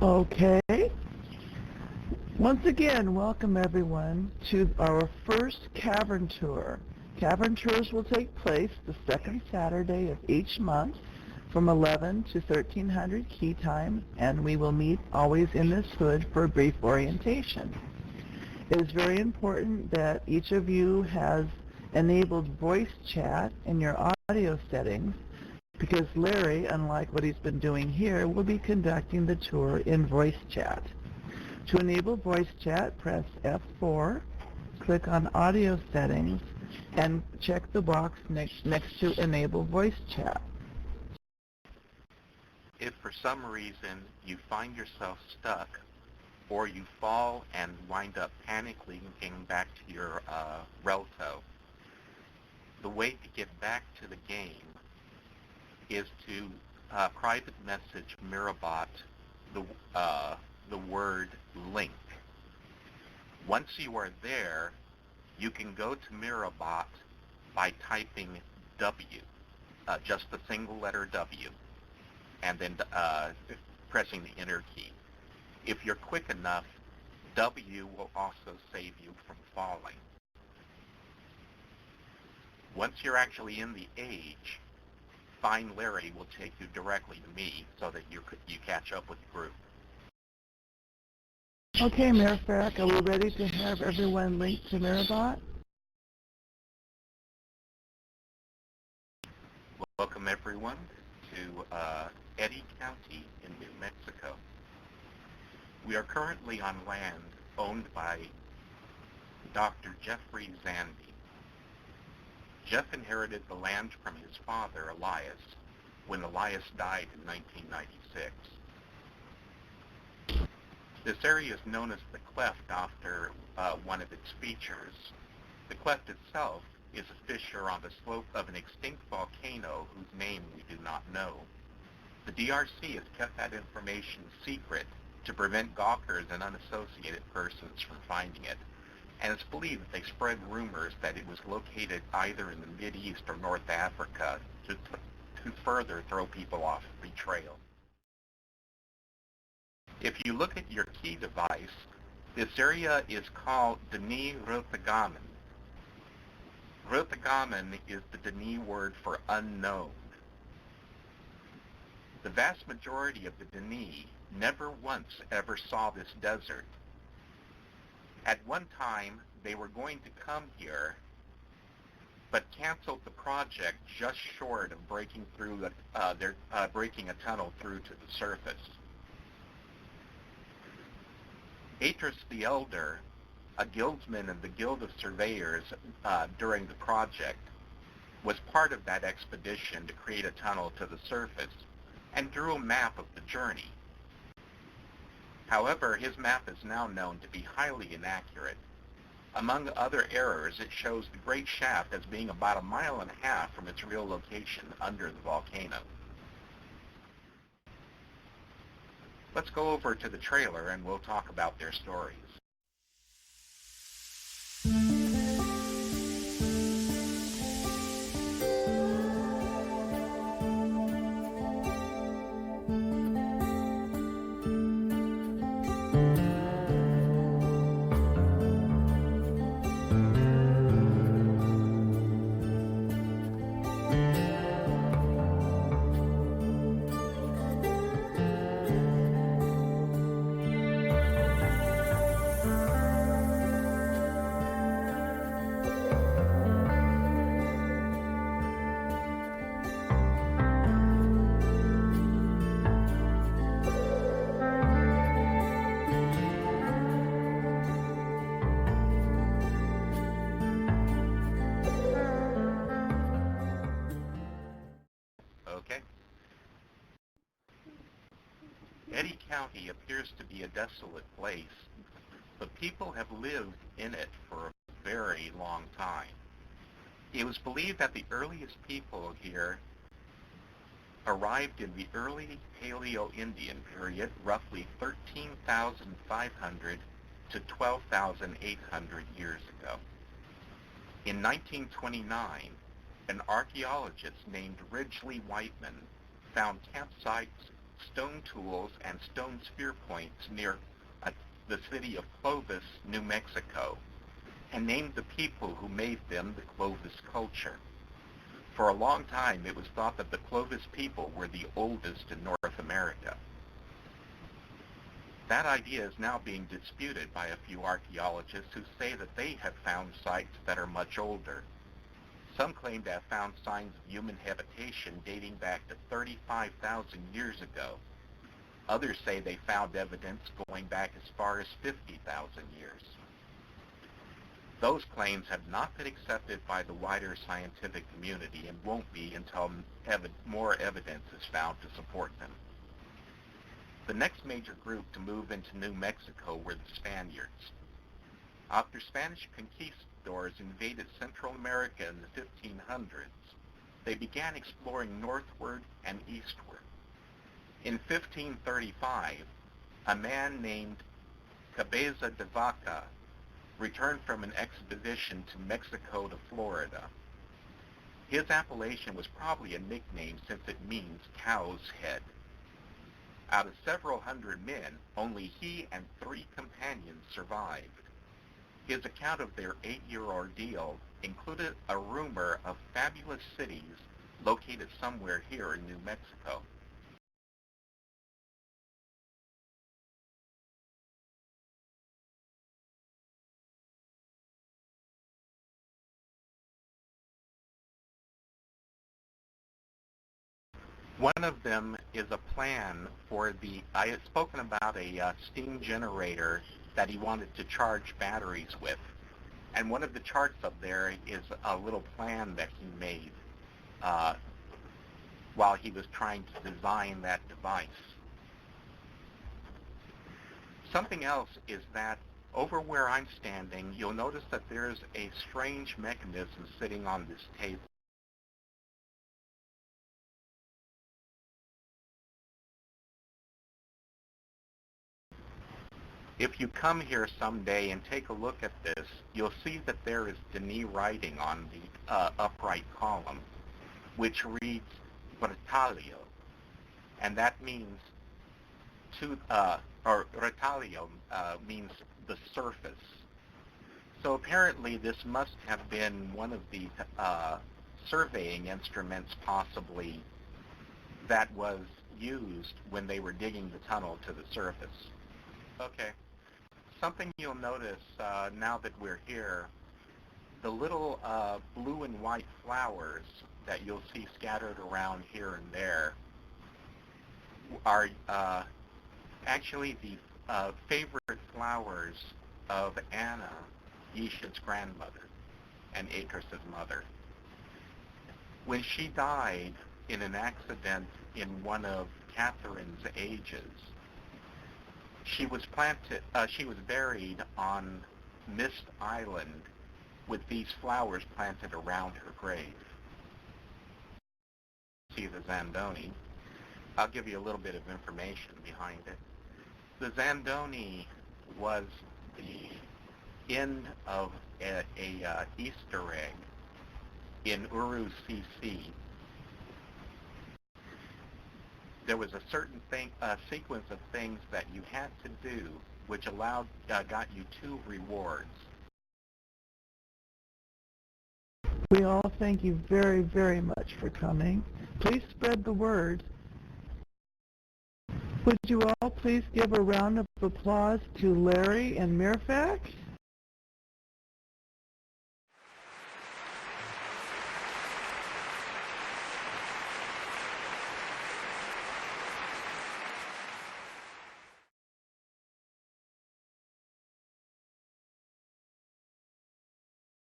Okay. Once again, welcome everyone to our first cavern tour. Cavern tours will take place the second Saturday of each month from 11 to 1300 key time, and we will meet always in this hood for a brief orientation. It is very important that each of you has enabled voice chat in your audio settings, because Larry, unlike what he's been doing here, will be conducting the tour in voice chat. To enable voice chat, press F4, click on audio settings, and check the box next to enable voice chat. If for some reason you find yourself stuck, or you fall and wind up panicking back to your Relto, the way to get back to the game is to private message Mirphak the word link. Once you are there, you can go to Mirphak by typing W, just the single letter W, and then pressing the enter key. If you're quick enough, W will also save you from falling. Once you're actually in the age, Find Larry will take you directly to me so that you catch up with the group. Okay, Mirphak, are we ready to have everyone linked to Mirphak? Welcome everyone to Eddy County in New Mexico. We are currently on land owned by Dr. Jeffrey Zandy. Jeff inherited the land from his father, Elias, when Elias died in 1996. This area is known as the Cleft after one of its features. The Cleft itself is a fissure on the slope of an extinct volcano whose name we do not know. The DRC has kept that information secret to prevent gawkers and unassociated persons from finding it, and it's believed that they spread rumors that it was located either in the Mideast or North Africa to further throw people off the trail. If you look at your key device, this area is called Denis Rotagamen. Rotagamen is the Denis word for unknown. The vast majority of the Denis never once ever saw this desert. At one time, they were going to come here, but canceled the project just short of breaking through breaking a tunnel through to the surface. Atris the Elder, a guildsman in the Guild of Surveyors during the project, was part of that expedition to create a tunnel to the surface and drew a map of the journey. However, his map is now known to be highly inaccurate. Among other errors, it shows the Great Shaft as being about 1.5 miles from its real location under the volcano. Let's go over to the trailer and we'll talk about their stories. Okay. Eddy County appears to be a desolate place, but people have lived in it for a very long time. It was believed that the earliest people here arrived in the early Paleo-Indian period, roughly 13,500 to 12,800 years ago. In 1929, an archaeologist named Ridgely Whiteman found campsites stone tools and stone spear points near the city of Clovis, New Mexico, and named the people who made them the Clovis culture. For a long time, it was thought that the Clovis people were the oldest in North America. That idea is now being disputed by a few archaeologists who say that they have found sites that are much older. Some claim to have found signs of human habitation dating back to 35,000 years ago. Others say they found evidence going back as far as 50,000 years. Those claims have not been accepted by the wider scientific community and won't be until more evidence is found to support them. The next major group to move into New Mexico were the Spaniards. After Spanish conquistadors invaded Central America in the 1500s, they began exploring northward and eastward. In 1535, a man named Cabeza de Vaca returned from an expedition to Mexico to Florida. His appellation was probably a nickname since it means cow's head. Out of several hundred men, only he and 3 companions survived. His account of their 8-year ordeal included a rumor of fabulous cities located somewhere here in New Mexico. One of them is a plan for I had spoken about a steam generator that he wanted to charge batteries with. And one of the charts up there is a little plan that he made while he was trying to design that device. Something else is that over where I'm standing, you'll notice that there's a strange mechanism sitting on this table. If you come here someday and take a look at this, you'll see that there is Denis writing on the upright column, which reads retalio, and that means retalio means the surface. So apparently this must have been one of the surveying instruments possibly that was used when they were digging the tunnel to the surface. Okay. Something you'll notice now that we're here, the little blue and white flowers that you'll see scattered around here and there are actually the favorite flowers of Anna, Yeshid's grandmother, and Atris's mother. When she died in an accident in one of Catherine's ages, she was buried on Mist Island with these flowers planted around her grave. See the Zandoni. I'll give you a little bit of information behind it. The Zandoni was the end of a Easter egg in Uru CC. There was a certain sequence of things that you had to do which got you 2 rewards. We all thank you very, very much for coming. Please spread the word. Would you all please give a round of applause to Larry and Mirphak?